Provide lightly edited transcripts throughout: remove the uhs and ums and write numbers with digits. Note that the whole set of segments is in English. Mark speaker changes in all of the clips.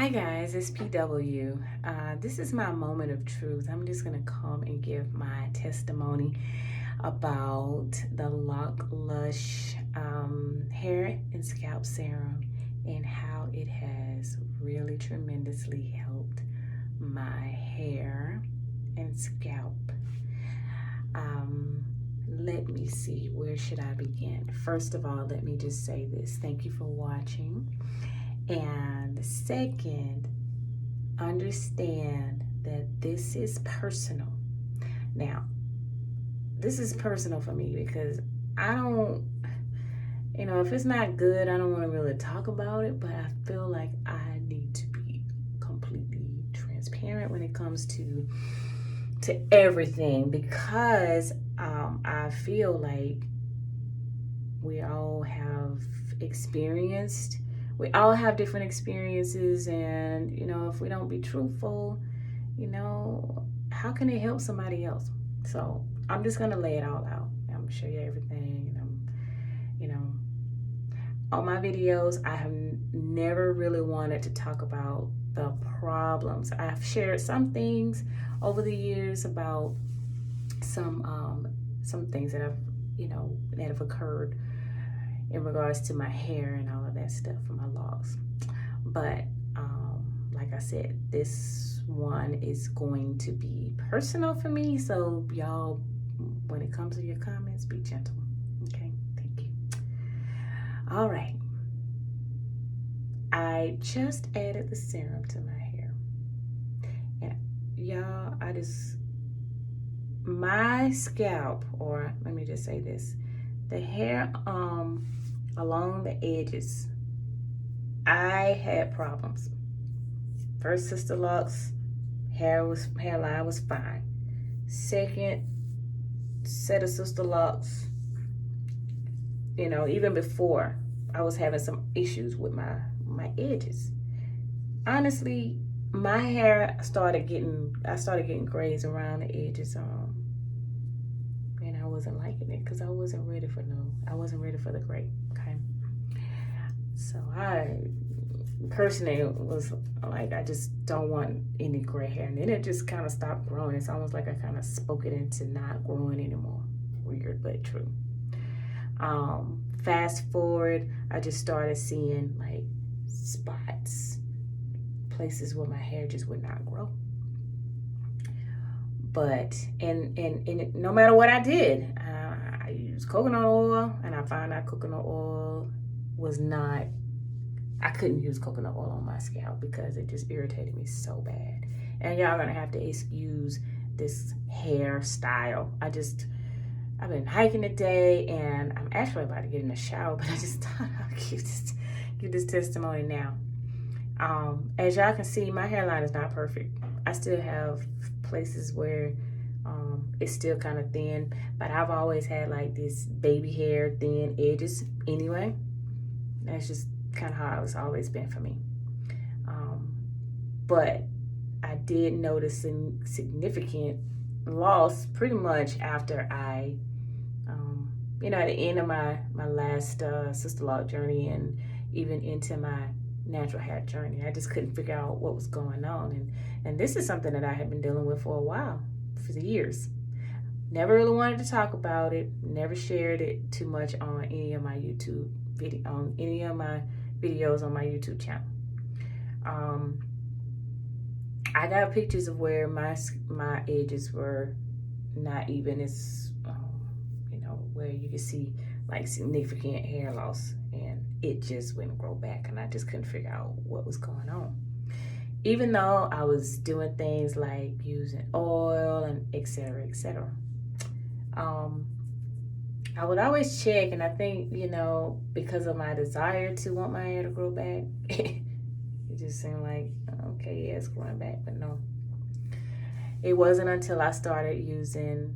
Speaker 1: Hi guys, it's PW. This is my moment of truth. I'm just gonna come and give my testimony about the Loc Lush Hair and Scalp Serum and how it has really tremendously helped my hair and scalp. Let me see, where should I begin? First of all, let me just say this. Thank you for watching. And second, understand that this is personal. Now, this is personal for me because I don't, if it's not good, I don't want to really talk about it, but I feel like I need to be completely transparent when it comes to everything, because I feel like we all have different experiences, and if we don't be truthful, how can it help somebody else? So I'm just gonna lay it all out. I'm gonna show you everything, and on my videos I have never really wanted to talk about the problems. I've shared some things over the years about some things that have occurred in regards to my hair and all of that stuff for my locks. But like I said, this one is going to be personal for me. So y'all, when it comes to your comments, be gentle. Okay, thank you. All right. I just added the serum to my hair. And y'all, my scalp, or let me just say this, the hair along the edges, I had problems. First Sister Loc's hairline was fine. Second set of Sister Loc's, even before, I was having some issues with my edges. Honestly, my hair I started getting grays around the edges, and I wasn't liking it because I wasn't ready for the gray. Okay, so I personally was like, I just don't want any gray hair, and then it just kind of stopped growing. It's almost like I kind of spoke it into not growing anymore. Weird but true. Fast forward, I just started seeing like spots, places where my hair just would not grow. But and no matter what I did, I used coconut oil, and I found out coconut oil was not, I couldn't use coconut oil on my scalp because it just irritated me so bad. And y'all gonna have to excuse this hairstyle. I've been hiking today, and I'm actually about to get in the shower, but I just thought I'd give this testimony now. As y'all can see, my hairline is not perfect. I still have places where it's still kind of thin, but I've always had like this baby hair thin edges anyway. That's just kind of how it's always been for me. But I did notice some significant loss pretty much after I, at the end of my last Sister Loc journey, and even into my natural hair journey. I just couldn't figure out what was going on. And this is something that I had been dealing with for a while, for years. Never really wanted to talk about it, never shared it too much on any of my videos on my YouTube channel. I got pictures of where my edges were not even as, where you could see like significant hair loss, and it just wouldn't grow back, and I just couldn't figure out what was going on. Even though I was doing things like using oil and et cetera, et cetera. I would always check, and I think, because of my desire to want my hair to grow back, it just seemed like, okay, yeah, it's growing back, but no. It wasn't until I started using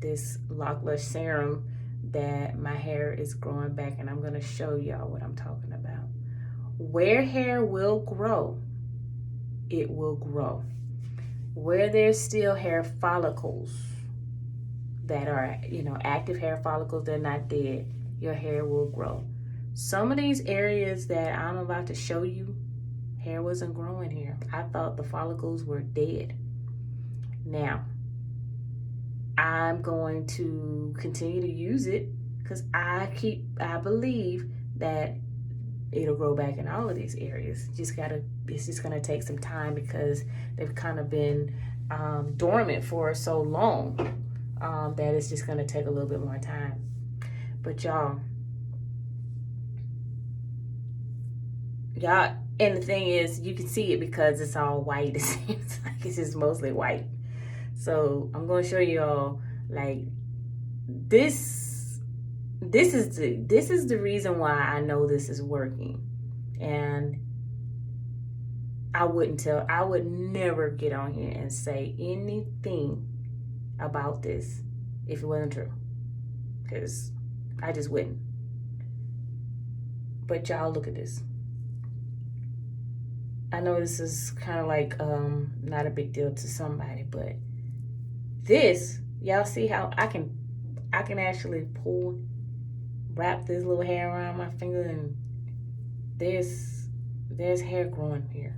Speaker 1: this Loc Lush Serum that my hair is growing back, and I'm gonna show y'all what I'm talking about. Where hair will grow, it will grow. Where there's still hair follicles that are, active hair follicles, they're not dead, your hair will grow. Some of these areas that I'm about to show you, Hair wasn't growing here. I thought the follicles were dead. Now, I'm going to continue to use it because I believe that it'll grow back in all of these areas. It's just gonna take some time because they've kind of been dormant for so long that it's just gonna take a little bit more time. But y'all, and the thing is, you can see it because it's all white. It seems like it's just mostly white. So I'm gonna show y'all like this is the reason why I know this is working. And I would never get on here and say anything about this if it wasn't true, because I just wouldn't. But y'all, look at this. I know this is kind of like not a big deal to somebody, but this, y'all see how I can actually wrap this little hair around my finger, and there's hair growing here.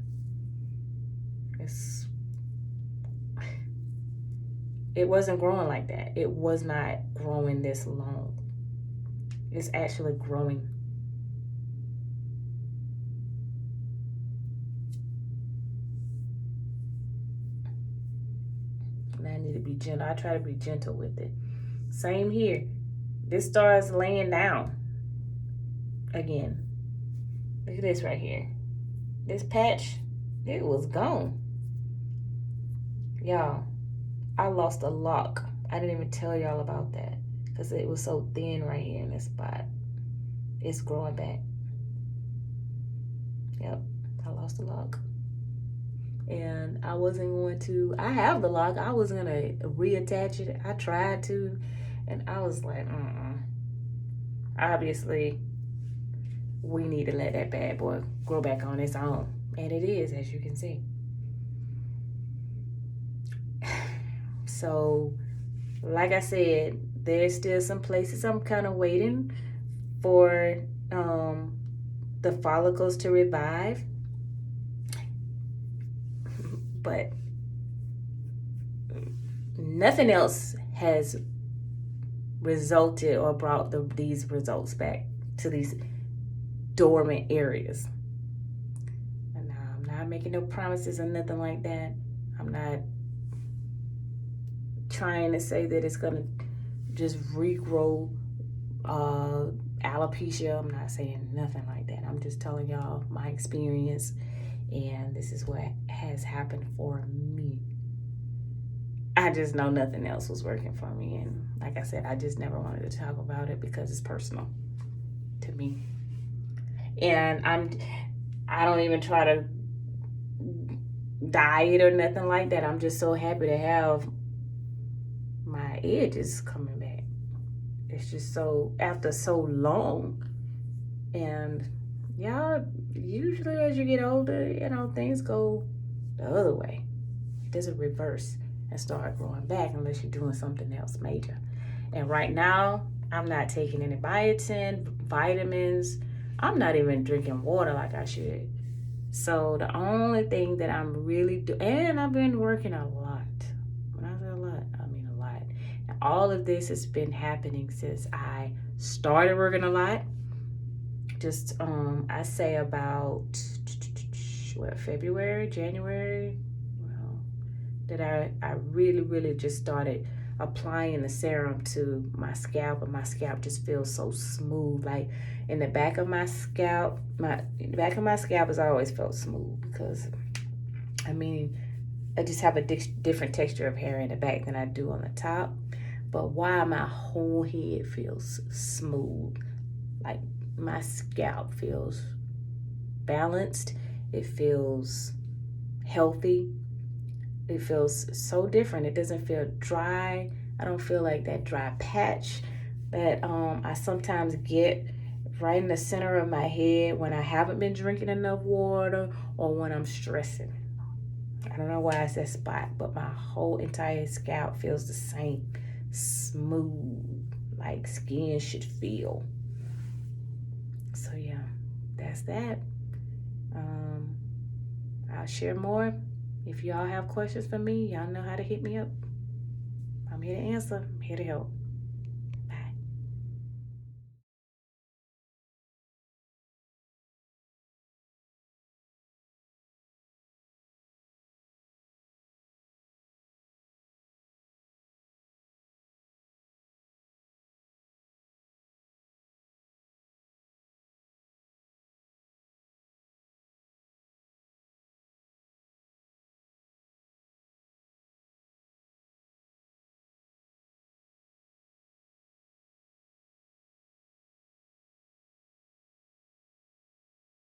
Speaker 1: It wasn't growing like that. It was not growing this long. It's actually growing. And I need to be gentle. I try to be gentle with it. Same here. This starts laying down again. Look at this right here. This patch, it was gone. Y'all, I lost a lock. I didn't even tell y'all about that because it was so thin right here in this spot. It's growing back. Yep, I lost the lock. And I wasn't going to, I have the lock. I was going to reattach it. I tried to, and I was like, Obviously, we need to let that bad boy grow back on its own. And it is, as you can see. So, like I said, there's still some places I'm kind of waiting for the follicles to revive. But nothing else has resulted or brought these results back to these dormant areas. And I'm not making no promises or nothing like that. I'm not trying to say that it's gonna just regrow alopecia. I'm not saying nothing like that. I'm just telling y'all my experience, and this is what has happened for me. I just know nothing else was working for me, and like I said, I just never wanted to talk about it because it's personal to me. And I don't even try to diet or nothing like that. I'm just so happy to have my edges coming back. It's just so, after so long. And y'all, usually as you get older, things go the other way. It doesn't reverse and start growing back unless you're doing something else major. And right now, I'm not taking any biotin, vitamins. I'm not even drinking water like I should. So the only thing that I'm really doing, and I've been working a lot. When I say a lot, I mean a lot. And all of this has been happening since I started working a lot. Just, I say about, February, January, that I really, really just started applying the serum to my scalp, and my scalp just feels so smooth. Like in the back of my scalp, the back of my scalp has always felt smooth because, I just have a different texture of hair in the back than I do on the top. But why my whole head feels smooth, like my scalp feels balanced, it feels healthy. It feels so different. It doesn't feel dry. I don't feel like that dry patch that I sometimes get right in the center of my head when I haven't been drinking enough water or when I'm stressing. I don't know why it's that spot, but my whole entire scalp feels the same. Smooth, like skin should feel. So yeah, that's that. I'll share more. If y'all have questions for me, y'all know how to hit me up. I'm here to answer. I'm here to help.